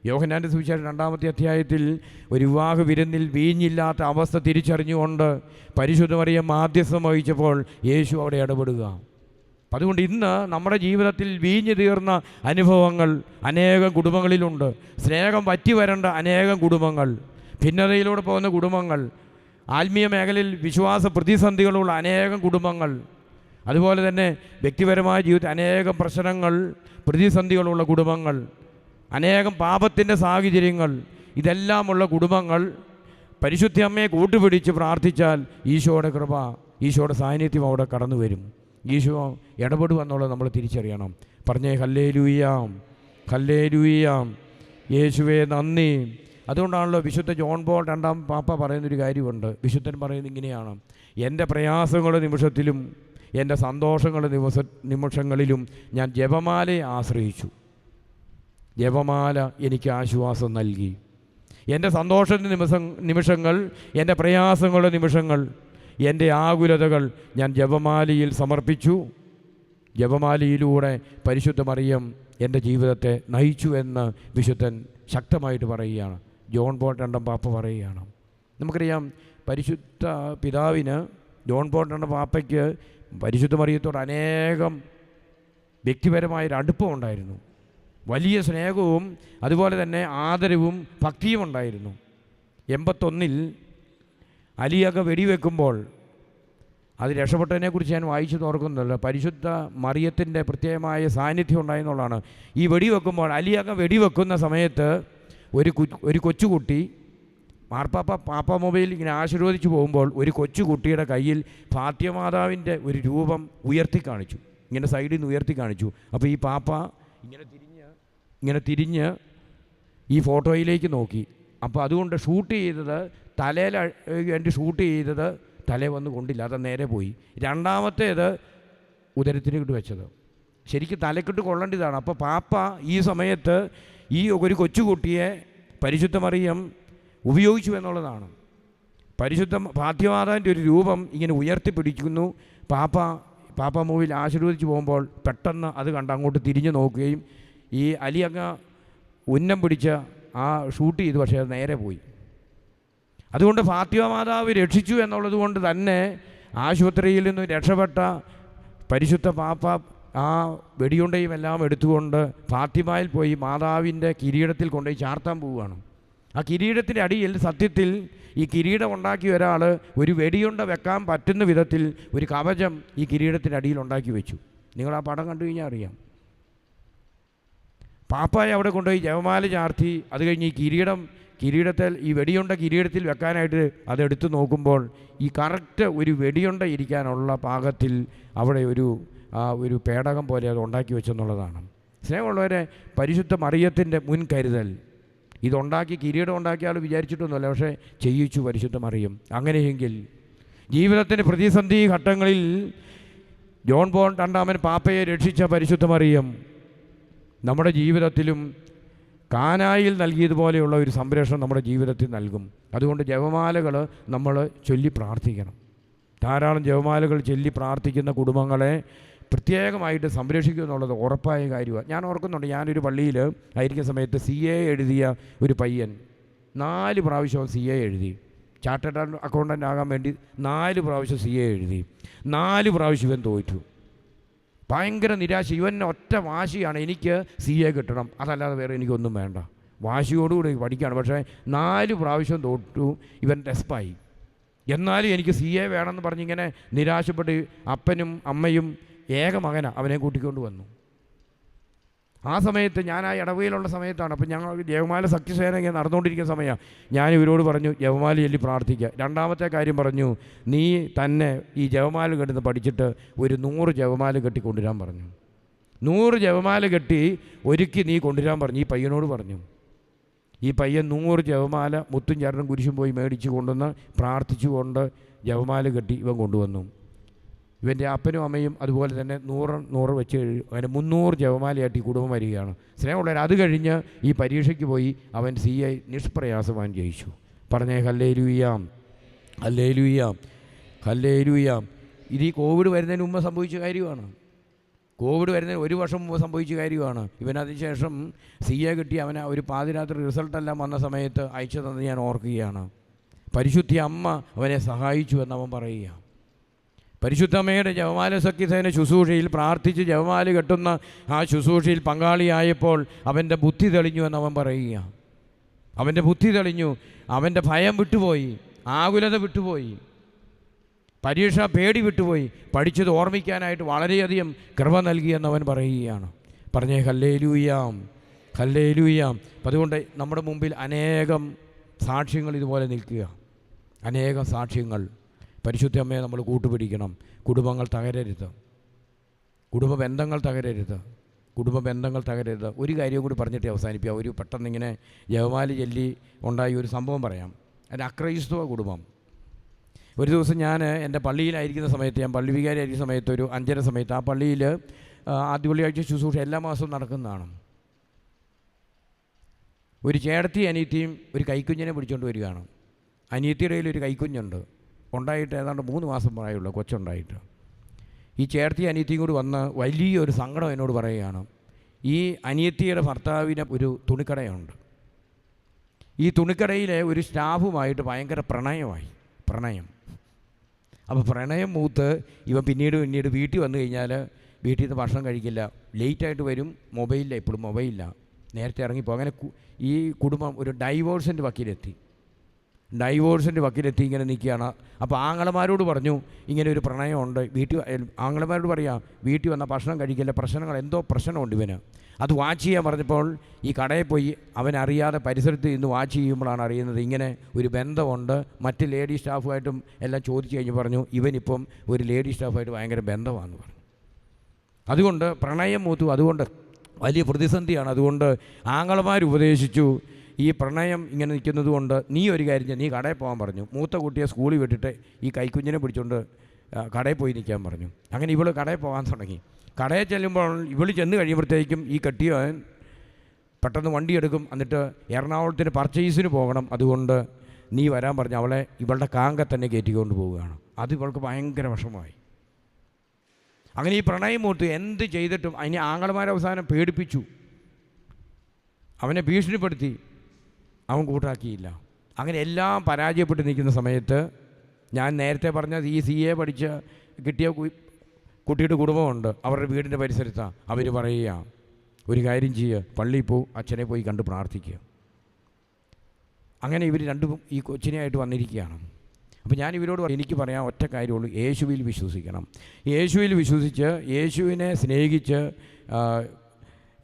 യോഹന്നാൻ്റെ സുവിശേഷം 2-ാമത്തെ അധ്യായത്തിൽ ഒരു വിവാഹ വിരുന്നിൽ വീഞ്ഞില്ലാത്ത അവസ്ഥ തിരിച്ചറിഞ്ഞുകൊണ്ട് പരിശുദ്ധ മറിയം മാധ്യസ്ഥം വഹിച്ചപ്പോൾ യേശു അവിടെ ഇടപെടുക. അതുകൊണ്ട് ഇന്ന് നമ്മുടെ ജീവിതത്തിൽ വീഞ്ഞു തീർന്ന അനുഭവങ്ങൾ അനേകം കുടുംബങ്ങളിലുണ്ട്. സ്നേഹം വറ്റി വരേണ്ട അനേകം കുടുംബങ്ങൾ, ഭിന്നതയിലൂടെ പോകുന്ന കുടുംബങ്ങൾ, ആത്മീയ മേഖലയിൽ വിശ്വാസ പ്രതിസന്ധികളുള്ള അനേകം കുടുംബങ്ങൾ, അതുപോലെ തന്നെ വ്യക്തിപരമായ ജീവിതത്തിൽ അനേകം പ്രശ്നങ്ങൾ, പ്രതിസന്ധികളുള്ള കുടുംബങ്ങൾ, അനേകം പാപത്തിൻ്റെ സാഹചര്യങ്ങൾ, ഇതെല്ലാമുള്ള കുടുംബങ്ങൾ പരിശുദ്ധ അമ്മയെ കൂട്ടുപിടിച്ച് പ്രാർത്ഥിച്ചാൽ ഈശോയുടെ കൃപ, ഈശോയുടെ സാന്നിധ്യം അവിടെ കടന്നു വരും. ഈശോ ഇടപെടുമെന്നുള്ളത് നമ്മൾ തിരിച്ചറിയണം. പറഞ്ഞേ ഹല്ലേലൂയാം, ഹല്ലേലൂയാം. യേശുവേ നന്ദി. അതുകൊണ്ടാണല്ലോ വിശുദ്ധ ജോൺ പോൾ 2-ാം പാപ്പ പറയുന്നൊരു കാര്യമുണ്ട്. വിശുദ്ധൻ പറയുന്നത് ഇങ്ങനെയാണ്, എൻ്റെ പ്രയാസങ്ങളുടെ നിമിഷത്തിലും എൻ്റെ സന്തോഷങ്ങളുടെ നിമിഷങ്ങളിലും ഞാൻ ജപമാലയെ ആശ്രയിച്ചു. ജപമാല എനിക്ക് ആശ്വാസം നൽകി. എൻ്റെ സന്തോഷത്തിൻ്റെ നിമിഷങ്ങൾ, എൻ്റെ പ്രയാസങ്ങളുടെ നിമിഷങ്ങൾ, എൻ്റെ ആകുലതകൾ ഞാൻ ജപമാലയിൽ സമർപ്പിച്ചു. ജപമാലയിലൂടെ പരിശുദ്ധ മറിയം എൻ്റെ ജീവിതത്തെ നയിച്ചു എന്ന് വിശുദ്ധൻ ശക്തമായിട്ട് പറയുകയാണ്. ജോൺ പോൾ 2-ാം പാപ്പ പറയുകയാണ്. നമുക്കറിയാം, പരിശുദ്ധ പിതാവിന്, ജോൺ പോൾ 2-ാം പാപ്പയ്ക്ക് പരിശുദ്ധ മറിയത്തോട് അനേകം വ്യക്തിപരമായൊരു അടുപ്പമുണ്ടായിരുന്നു. വലിയ സ്നേഹവും അതുപോലെ തന്നെ ആദരവും ഭക്തിയും ഉണ്ടായിരുന്നു. 81-ൽ അലിയൊക്കെ വെടിവെക്കുമ്പോൾ, അത് രക്ഷപ്പെട്ടതിനെക്കുറിച്ച് ഞാൻ വായിച്ചു തോർക്കുന്നില്ല, പരിശുദ്ധ മറിയത്തിൻ്റെ പ്രത്യേകമായ സാന്നിധ്യം ഉണ്ടായെന്നുള്ളതാണ്. ഈ വെടിവെക്കുമ്പോൾ, അലിയൊക്കെ വെടിവെക്കുന്ന സമയത്ത് ഒരു കൊച്ചുകുട്ടി, പാപ്പ മൊബൈൽ ഇങ്ങനെ ആശീർവദിച്ചു പോകുമ്പോൾ ഒരു കൊച്ചുകുട്ടിയുടെ കയ്യിൽ ഫാത്യമാതാവിൻ്റെ ഒരു രൂപം ഉയർത്തി കാണിച്ചു, ഇങ്ങനെ സൈഡിൽ നിന്ന് ഉയർത്തി കാണിച്ചു. അപ്പോൾ ഈ പാപ്പ ഇങ്ങനെ തിരിഞ്ഞ് ഈ ഫോട്ടോയിലേക്ക് നോക്കി. അപ്പോൾ അതുകൊണ്ട് ഷൂട്ട് ചെയ്തത് തലയിൽ വേണ്ടി ഷൂട്ട് ചെയ്തത് തലേ വന്ന് കൊണ്ടില്ല, അത് നേരെ പോയി. 2-ാമത്തേത് ഉദരത്തിന് കിട്ട് വെച്ചത് ശരിക്കും തലക്കിട്ട് കൊള്ളേണ്ടതാണ്. അപ്പോൾ പാപ്പ ഈ സമയത്ത് ഈ ഒരു കൊച്ചുകുട്ടിയെ പരിശുദ്ധ മറിയം ഉപയോഗിച്ചു എന്നുള്ളതാണ്. പരിശുദ്ധ ഫാത്തിമാതാവിൻ്റെ ഒരു രൂപം ഇങ്ങനെ ഉയർത്തിപ്പിടിക്കുന്നു. പാപ്പ മൂവിൽ ആശീർവദിച്ച് പോകുമ്പോൾ പെട്ടെന്ന് അത് കണ്ട് അങ്ങോട്ട് തിരിഞ്ഞു നോക്കുകയും ഈ അലി അങ്ങ് ഉന്നം പിടിച്ച ആ ഷൂട്ട് ചെയ്തു, പക്ഷേ അത് നേരെ പോയി. അതുകൊണ്ട് ഫാത്തിമ മാതാവ് രക്ഷിച്ചു എന്നുള്ളത് കൊണ്ട് തന്നെ ആശുപത്രിയിൽ നിന്ന് രക്ഷപ്പെട്ട പരിശുദ്ധ പാപ്പ ആ വെടിയുണ്ടയും എല്ലാം എടുത്തുകൊണ്ട് ഫാത്തിമയിൽ പോയി മാതാവിൻ്റെ കിരീടത്തിൽ കൊണ്ടുപോയി ചാർത്താൻ പോവുകയാണ്. ആ കിരീടത്തിൻ്റെ അടിയിൽ സത്യത്തിൽ ഈ കിരീടം ഉണ്ടാക്കിയ ഒരാൾ ഒരു വെടിയുണ്ട വെക്കാൻ പറ്റുന്ന വിധത്തിൽ ഒരു കവചം ഈ കിരീടത്തിൻ്റെ അടിയിൽ ഉണ്ടാക്കി വെച്ചു. നിങ്ങൾ ആ പടം കണ്ടു കഴിഞ്ഞാൽ അറിയാം. പാപ്പായെ അവിടെ കൊണ്ടുപോയി ജപമാല ചാർത്തി. അത് കഴിഞ്ഞ് ഈ കിരീടത്തിൽ ഈ വെടിയുണ്ട കിരീടത്തിൽ വെക്കാനായിട്ട് അതെടുത്ത് നോക്കുമ്പോൾ ഈ കറക്റ്റ് ഒരു വെടിയുണ്ട ഇരിക്കാനുള്ള പാകത്തിൽ അവിടെ ഒരു പേടകം പോലെ അത് ഉണ്ടാക്കി വെച്ചെന്നുള്ളതാണ്. സ്നേഹമുള്ളവരെ, പരിശുദ്ധ മറിയത്തിൻ്റെ മുൻകരുതൽ ഇതുണ്ടാക്കി കിരീടം ഉണ്ടാക്കിയ ആൾ വിചാരിച്ചിട്ടൊന്നുമല്ല, പക്ഷേ ചെയ്യിച്ചു പരിശുദ്ധ മറിയം. അങ്ങനെയെങ്കിൽ ജീവിതത്തിൻ്റെ പ്രതിസന്ധി ഘട്ടങ്ങളിൽ ജോൺ പോൾ രണ്ടാമൻ പാപ്പയെ രക്ഷിച്ച പരിശുദ്ധ മറിയം നമ്മുടെ ജീവിതത്തിലും കാനായിൽ നൽകിയതുപോലെയുള്ള ഒരു സംരക്ഷണം നമ്മുടെ ജീവിതത്തിൽ നൽകും. അതുകൊണ്ട് ജപമാലകൾ നമ്മൾ ചൊല്ലി പ്രാർത്ഥിക്കണം. ധാരാളം ജപമാലകൾ ചൊല്ലി പ്രാർത്ഥിക്കുന്ന കുടുംബങ്ങളെ പ്രത്യേകമായിട്ട് സംരക്ഷിക്കുക എന്നുള്ളത് ഉറപ്പായ കാര്യമാണ്. ഞാൻ ഓർക്കുന്നുണ്ട്, ഞാനൊരു പള്ളിയിൽ ആയിരിക്കുന്ന സമയത്ത് CA എഴുതിയ ഒരു പയ്യൻ 4 പ്രാവശ്യം CA എഴുതി. ചാർട്ടേഡ് അക്കൗണ്ടൻ്റ് ആകാൻ വേണ്ടി 4 പ്രാവശ്യം CA എഴുതി. 4 പ്രാവശ്യം ഇവൻ തോറ്റു. ഭയങ്കര നിരാശ. ഇവൻ ഒറ്റ വാശിയാണ്, എനിക്ക് CA കിട്ടണം, അതല്ലാതെ വേറെ എനിക്കൊന്നും വേണ്ട. വാശിയോടുകൂടി പഠിക്കുകയാണ്. പക്ഷേ 4 പ്രാവശ്യം തോറ്റു. ഇവൻ ഡെസ്പായി. എന്നാലും എനിക്ക് CA വേണമെന്ന് പറഞ്ഞിങ്ങനെ നിരാശപ്പെട്ട് അപ്പനും അമ്മയും ഏക മകന അവനെ കൂട്ടിക്കൊണ്ട് വന്നു. ആ സമയത്ത് ഞാൻ ആ ഇടവയിലുള്ള സമയത്താണ്. അപ്പം ഞങ്ങൾ ജപമാല സഖ്യസേന ഇങ്ങനെ നടന്നുകൊണ്ടിരിക്കുന്ന സമയമാണ്. ഞാൻ ഇവരോട് പറഞ്ഞു, ജപമാല ചൊല്ലി പ്രാർത്ഥിക്കുക. രണ്ടാമത്തെ കാര്യം പറഞ്ഞു, നീ തന്നെ ഈ ജപമാല കെട്ടുന്ന പഠിച്ചിട്ട് ഒരു 100 ജപമാല കെട്ടി കൊണ്ടുവരാൻ പറഞ്ഞു. 100 ജപമാല കെട്ടി ഒരുക്കി നീ കൊണ്ടുവരാൻ പറഞ്ഞു. ഈ പയ്യനോട് പറഞ്ഞു. ഈ പയ്യൻ 100 ജപമാല മുത്തും ചരടും കുരിശും പോയി മേടിച്ച് കൊണ്ടുവന്ന് പ്രാർത്ഥിച്ചുകൊണ്ട് ജപമാല കെട്ടി ഇവൻ കൊണ്ടുവന്നു. ഇവൻ്റെ അപ്പനും അമ്മയും അതുപോലെ തന്നെ 100 വെച്ച് അങ്ങനെ 300 ജപമാലയായിട്ട് ഈ കുടുംബം വരികയാണ്. സ്നേഹമുള്ളവർ, അത് കഴിഞ്ഞ് ഈ പരീക്ഷയ്ക്ക് പോയി അവൻ CA നിഷ്പ്രയാസമാൻ ജയിച്ചു. പറഞ്ഞേ ഹല്ലേലൂയാം, ഹല്ലേലൂയാം, ഹല്ലേലൂയാം. ഇത് ഈ കോവിഡ് വരുന്നതിന് മുമ്പ് സംഭവിച്ച കാര്യമാണ്. കോവിഡ് വരുന്നതിന് 1 വർഷം മുമ്പ് സംഭവിച്ച കാര്യമാണ്. ഇവനതിനുശേഷം CA കിട്ടി അവന് ഒരു പാതിരാത്രി റിസൾട്ടെല്ലാം വന്ന സമയത്ത് അയച്ചു തന്നത് ഞാൻ ഓർക്കുകയാണ്. പരിശുദ്ധ അമ്മ അവനെ സഹായിച്ചു എന്നവൻ പറയുക. പരിശുദ്ധമ്മയുടെ ജപമാല സഖ്യസേന ശുശ്രൂഷയിൽ പ്രാർത്ഥിച്ച് ജപമാല കെട്ടുന്ന ആ ശുശ്രൂഷയിൽ പങ്കാളിയായപ്പോൾ അവൻ്റെ ബുദ്ധി തെളിഞ്ഞു എന്നവൻ പറയുക. അവൻ്റെ ബുദ്ധി തെളിഞ്ഞു, അവൻ്റെ ഭയം വിട്ടുപോയി, ആകുലത വിട്ടുപോയി, പരീക്ഷ പേടി വിട്ടുപോയി, പഠിച്ചത് ഓർമ്മിക്കാനായിട്ട് വളരെയധികം കൃപ നൽകിയെന്നവൻ പറയുകയാണ്. പറഞ്ഞേ ഹല്ലേലൂയാം, ഹല്ലേലൂയാം. അതുകൊണ്ട് നമ്മുടെ മുമ്പിൽ അനേകം സാക്ഷ്യങ്ങൾ ഇതുപോലെ നിൽക്കുക, അനേകം സാക്ഷ്യങ്ങൾ. പരിശുദ്ധ അമ്മയെ നമ്മൾ കൂട്ടുപിടിക്കണം. കുടുംബങ്ങൾ തകരരുത്, കുടുംബ ബന്ധങ്ങൾ തകരരുത്, കുടുംബ ബന്ധങ്ങൾ തകരരുത്. ഒരു കാര്യം കൂടി പറഞ്ഞിട്ട് അവസാനിപ്പിക്കാം. ഒരു പെട്ടെന്നിങ്ങനെ ജപമാല ചൊല്ലി ഉണ്ടായ ഒരു സംഭവം പറയാം. എൻ്റെ അക്രൈസ്തവ കുടുംബം. ഒരു ദിവസം ഞാൻ എൻ്റെ പള്ളിയിലായിരിക്കുന്ന സമയത്ത്, ഞാൻ പള്ളി വികാരിയായിരിക്കുന്ന സമയത്ത്, ഒരു 5:30 സമയത്ത് ആ പള്ളിയിൽ ആദ്യ വെള്ളിയാഴ്ച ശുശ്രൂഷ എല്ലാ മാസവും നടക്കുന്നതാണ്. ഒരു ചേട്ടത്തി അനിയത്തിയും ഒരു കൈക്കുഞ്ഞിനെ പിടിച്ചുകൊണ്ട് വരികയാണ്. അനിയത്തിയുടെ കയ്യിൽ ഒരു കൈക്കുഞ്ഞുണ്ട്, ഉണ്ടായിട്ട് ഏതാണ്ട് 3 മാസം പ്രായമുള്ള കൊച്ചുണ്ടായിട്ട്. ഈ ചേട്ടത്തി അനിയത്തിയും കൂടി വന്ന് വലിയൊരു സങ്കടം എന്നോട് പറയുകയാണ്. ഈ അനിയത്തിയുടെ ഭർത്താവിന് ഒരു തുണിക്കടയുണ്ട്. ഈ തുണിക്കടയിലെ ഒരു സ്റ്റാഫുമായിട്ട് ഭയങ്കര പ്രണയം. അപ്പോൾ പ്രണയം മൂത്ത് ഇവൻ പിന്നീട് വീട്ടിൽ വന്നു കഴിഞ്ഞാൽ വീട്ടിൽ നിന്ന് ഭക്ഷണം കഴിക്കില്ല, ലേറ്റായിട്ട് വരും, മൊബൈലില്ല, എപ്പോഴും മൊബൈലില്ല, നേരത്തെ ഇറങ്ങിപ്പോൾ. അങ്ങനെ ഈ കുടുംബം ഒരു ഡൈവോഴ്സിൻ്റെ വക്കീലെത്തി ഇങ്ങനെ നിൽക്കുകയാണ്. അപ്പോൾ ആങ്ങളമാരോട് പറഞ്ഞു, ഇങ്ങനെ ഒരു പ്രണയമുണ്ട് വീട്ടിൽ. ആങ്ങളമാരോട് പറയാം, വീട്ടിൽ വന്ന ഭക്ഷണം കഴിക്കില്ല, എന്തോ പ്രശ്നമുണ്ട് ഇവന്. അത് വാച്ച് ചെയ്യാൻ പറഞ്ഞപ്പോൾ ഈ കടയിൽ പോയി അവനറിയാതെ പരിസരത്ത് ഇന്ന് വാച്ച് ചെയ്യുമ്പോഴാണ് അറിയുന്നത് ഇങ്ങനെ ഒരു ബന്ധമുണ്ട്. മറ്റ് ലേഡി സ്റ്റാഫുമായിട്ടും എല്ലാം ചോദിച്ചു കഴിഞ്ഞ് പറഞ്ഞു, ഇവനിപ്പം ഒരു ലേഡി സ്റ്റാഫുമായിട്ട് ഭയങ്കര ബന്ധമാണെന്ന് പറഞ്ഞു. അതുകൊണ്ട് പ്രണയം മൂത്തു, അതുകൊണ്ട് വലിയ പ്രതിസന്ധിയാണ്. അതുകൊണ്ട് ആങ്ങളമാർ ഉപദേശിച്ചു, ഈ പ്രണയം ഇങ്ങനെ നിൽക്കുന്നത് കൊണ്ട് നീ ഒരു കാര്യം ചെയ്യ്, നീ കടയിൽ പോകാൻ പറഞ്ഞു. മൂത്ത കുട്ടിയെ സ്കൂളിൽ വിട്ടിട്ട് ഈ കൈക്കുഞ്ഞിനെ പിടിച്ചുകൊണ്ട് കടയിൽ പോയി നിൽക്കാൻ പറഞ്ഞു. അങ്ങനെ ഇവൾ കടയിൽ പോകാൻ തുടങ്ങി. കടയിൽ ചെല്ലുമ്പോൾ ഇവൾ ചെന്ന് കഴിയുമ്പോഴത്തേക്കും ഈ കെട്ടിയവൻ പെട്ടെന്ന് വണ്ടി എടുക്കും, എന്നിട്ട് എറണാകുളത്തിന് പർച്ചേസിന് പോകണം, അതുകൊണ്ട് നീ വരാൻ പറഞ്ഞ് അവളെ ഇവളുടെ കാങ്ക തന്നെ കയറ്റിക്കൊണ്ട് പോവുകയാണ്. അത് ഇവൾക്ക് ഭയങ്കര വിഷമമായി. അങ്ങനെ ഈ പ്രണയം മൂത്ത് എന്ത് ചെയ്തിട്ടും അതിന് ആങ്ങളമാരെ അവസാനം പേടിപ്പിച്ചു, അവനെ ഭീഷണിപ്പെടുത്തി, അവൻ കൂട്ടാക്കിയില്ല. അങ്ങനെ എല്ലാം പരാജയപ്പെട്ട് നിൽക്കുന്ന സമയത്ത് ഞാൻ നേരത്തെ പറഞ്ഞ ഈ CA പഠിച്ച് കിട്ടിയ കുട്ടിയുടെ കുടുംബമുണ്ട്, അവരുടെ വീടിൻ്റെ പരിസരത്താണ്. അവർ പറയുക, ഒരു കാര്യം ചെയ്യുക, പള്ളിയിൽ പോ, അച്ഛനെ പോയി കണ്ട് പ്രാർത്ഥിക്കുക. അങ്ങനെ ഇവർ രണ്ടും ഈ കൊച്ചിനെയായിട്ട് വന്നിരിക്കുകയാണ്. അപ്പോൾ ഞാൻ ഇവരോട് എനിക്ക് പറയാൻ ഒറ്റ കാര്യമുള്ളൂ, യേശുവിൽ വിശ്വസിക്കണം. യേശുവിൽ വിശ്വസിച്ച് യേശുവിനെ സ്നേഹിച്ച്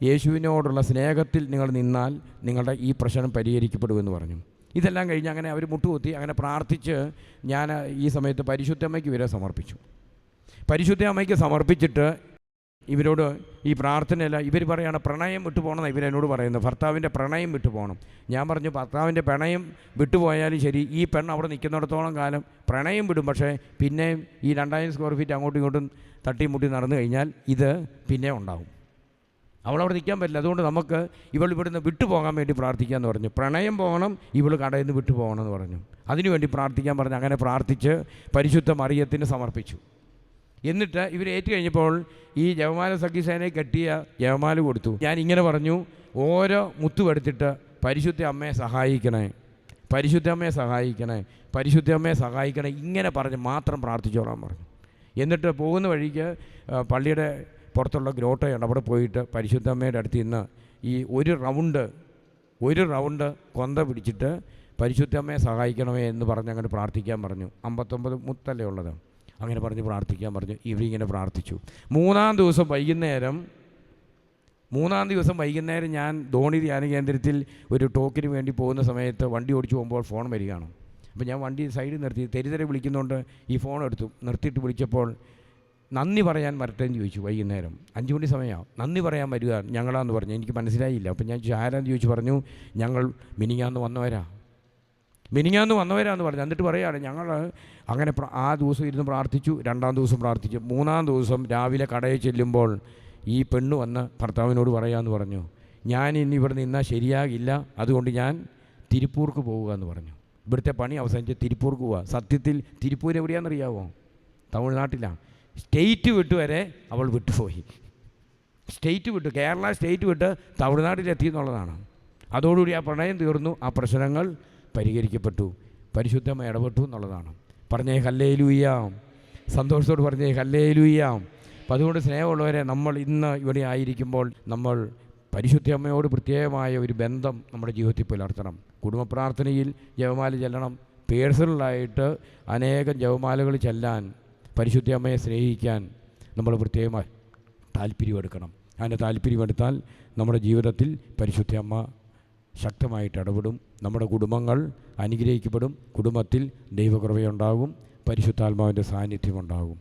യേശുവിനോടുള്ള സ്നേഹത്തിൽ നിങ്ങൾ നിന്നാൽ നിങ്ങളുടെ ഈ പ്രശ്നം പരിഹരിക്കപ്പെടുമെന്ന് പറഞ്ഞു. ഇതെല്ലാം കഴിഞ്ഞ് അങ്ങനെ അവർ മുട്ടുകുത്തി അങ്ങനെ പ്രാർത്ഥിച്ച് ഞാൻ ഈ സമയത്ത് പരിശുദ്ധ അമ്മയ്ക്ക് ഇവരെ സമർപ്പിച്ചു. പരിശുദ്ധ അമ്മയ്ക്ക് സമർപ്പിച്ചിട്ട് ഇവരോട് ഈ പ്രാർത്ഥനയല്ല, ഇവർ പറയുകയാണ് പ്രണയം വിട്ടുപോകണം. ഇവരെന്നോട് പറയുന്നത് ഭർത്താവിൻ്റെ പ്രണയം വിട്ടുപോകണം. ഞാൻ പറഞ്ഞു, ഭർത്താവിൻ്റെ പ്രണയം വിട്ടുപോയാലും ശരി, ഈ പെണ്ണ് അവിടെ നിൽക്കുന്നിടത്തോളം കാലം പ്രണയം വിടും, പക്ഷേ പിന്നെയും ഈ 2000 സ്ക്വയർ ഫീറ്റ് അങ്ങോട്ടും ഇങ്ങോട്ടും തട്ടിമുട്ടി നടന്നു കഴിഞ്ഞാൽ ഇത് പിന്നെ ഉണ്ടാവും. അവളവിടെ നിൽക്കാൻ പറ്റില്ല. അതുകൊണ്ട് നമുക്ക് ഇവിടുന്ന് വിട്ടുപോകാൻ വേണ്ടി പ്രാർത്ഥിക്കാമെന്ന് പറഞ്ഞു. പ്രണയം പോകണം, ഇവൾ കടയിൽ നിന്ന് വിട്ടു പോകണമെന്ന് പറഞ്ഞു. അതിനുവേണ്ടി പ്രാർത്ഥിക്കാൻ പറഞ്ഞു. അങ്ങനെ പ്രാർത്ഥിച്ച് പരിശുദ്ധ മറിയത്തിന് സമർപ്പിച്ചു. എന്നിട്ട് ഇവർ ഏറ്റു കഴിഞ്ഞപ്പോൾ ഈ ജപമാല സഖ്യസേനയെ കെട്ടിയ ജപമാല കൊടുത്തു. ഞാൻ ഇങ്ങനെ പറഞ്ഞു, ഓരോ മുത്തും എടുത്തിട്ട് പരിശുദ്ധ അമ്മയെ സഹായിക്കണേ, പരിശുദ്ധ അമ്മയെ സഹായിക്കണേ, പരിശുദ്ധ അമ്മയെ സഹായിക്കണേ, ഇങ്ങനെ പറഞ്ഞ് മാത്രം പ്രാർത്ഥിച്ചോളാൻ പറഞ്ഞു. എന്നിട്ട് പോകുന്ന വഴിക്ക് പള്ളിയുടെ പുറത്തുള്ള ഗ്രോട്ടയുണ്ട്, അവിടെ പോയിട്ട് പരിശുദ്ധ അമ്മയുടെ അടുത്ത് നിന്ന് ഈ ഒരു റൗണ്ട് കൊന്ത പിടിച്ചിട്ട് പരിശുദ്ധ അമ്മയെ സഹായിക്കണമേ എന്ന് പറഞ്ഞ് അങ്ങനെ പ്രാർത്ഥിക്കാൻ പറഞ്ഞു. 59 മുത്തല്ലേ ഉള്ളത്. അങ്ങനെ പറഞ്ഞ് പ്രാർത്ഥിക്കാൻ പറഞ്ഞു. ഇവരിങ്ങനെ പ്രാർത്ഥിച്ചു. മൂന്നാം ദിവസം വൈകുന്നേരം ഞാൻ ധോണി ധ്യാന കേന്ദ്രത്തിൽ ഒരു ടോക്കിന് വേണ്ടി പോകുന്ന സമയത്ത് വണ്ടി ഓടിച്ചു പോകുമ്പോൾ ഫോൺ വരികയാണ്. അപ്പോൾ ഞാൻ വണ്ടി സൈഡിൽ നിർത്തി, തെരിതെരെ വിളിക്കുന്നുണ്ട്. ഈ ഫോൺ എടുത്തു, നിർത്തിയിട്ട് വിളിച്ചപ്പോൾ നന്ദി പറയാൻ വരട്ടെന്ന് ചോദിച്ചു. വൈകുന്നേരം 5 മണി സമയമാണ്. നന്ദി പറയാൻ വരിക ഞങ്ങളാന്ന് പറഞ്ഞു. എനിക്ക് മനസ്സിലായില്ല. അപ്പോൾ ഞാൻ ആരാന്ന് ചോദിച്ചു. പറഞ്ഞു, ഞങ്ങൾ മിനിങ്ങാന്ന് വന്നവരാന്ന് പറഞ്ഞു. എന്നിട്ട് പറയുകയാണ്, ഞങ്ങൾ അങ്ങനെ ആ ദിവസം ഇരുന്ന് പ്രാർത്ഥിച്ചു. 2-ാം ദിവസം പ്രാർത്ഥിച്ചു. 3-ാം ദിവസം രാവിലെ കടയിൽ ചെല്ലുമ്പോൾ ഈ പെണ്ണ് വന്ന് ഭർത്താവിനോട് പറയാമെന്ന് പറഞ്ഞു, ഞാൻ ഇനി ഇവിടെ നിന്നാൽ ശരിയാകില്ല, അതുകൊണ്ട് ഞാൻ തിരുപ്പൂർക്ക് പോവുക എന്ന് പറഞ്ഞു. ഇവിടുത്തെ പണി അവസാനിച്ച് തിരുപ്പൂർക്ക് പോവുക. സത്യത്തിൽ തിരുപ്പൂർ എവിടെയാണെന്നറിയാമോ? തമിഴ്നാട്ടിലാണ്. സ്റ്റേറ്റ് വിട്ട് വരെ അവൾ വിട്ടുപോയി. കേരള സ്റ്റേറ്റ് വിട്ട് തമിഴ്നാട്ടിലെത്തി എന്നുള്ളതാണ്. അതോടുകൂടി ആ പ്രണയം തീർന്നു, ആ പ്രശ്നങ്ങൾ പരിഹരിക്കപ്പെട്ടു, പരിശുദ്ധമായി ഇടപെട്ടു എന്നുള്ളതാണ്. പറഞ്ഞേ ഹല്ലേലൂയ, സന്തോഷത്തോട് പറഞ്ഞേ ഹല്ലേലൂയ. അപ്പം അതുകൊണ്ട് സ്നേഹമുള്ളവരെ, നമ്മൾ ഇന്ന് ഇവിടെ ആയിരിക്കുമ്പോൾ നമ്മൾ പരിശുദ്ധ അമ്മയോട് പ്രത്യേകമായ ഒരു ബന്ധം നമ്മുടെ ജീവിതത്തിൽ പുലർത്തണം. കുടുംബ പ്രാർത്ഥനയിൽ ജപമാല ചെല്ലണം. പേഴ്സണലായിട്ട് അനേകം ജപമാലകൾ ചെല്ലാൻ, പരിശുദ്ധ അമ്മയെ സ്നേഹിക്കാൻ നമ്മൾ പ്രത്യേകമായി താല്പര്യമെടുക്കണം. അങ്ങനെ താല്പര്യമെടുത്താൽ നമ്മുടെ ജീവിതത്തിൽ പരിശുദ്ധ അമ്മ ശക്തമായിട്ട് ഇടപെടും. നമ്മുടെ കുടുംബങ്ങൾ അനുഗ്രഹിക്കപ്പെടും. കുടുംബത്തിൽ ദൈവകൃപയുണ്ടാകും, പരിശുദ്ധാത്മാവിൻ്റെ സാന്നിധ്യമുണ്ടാകും.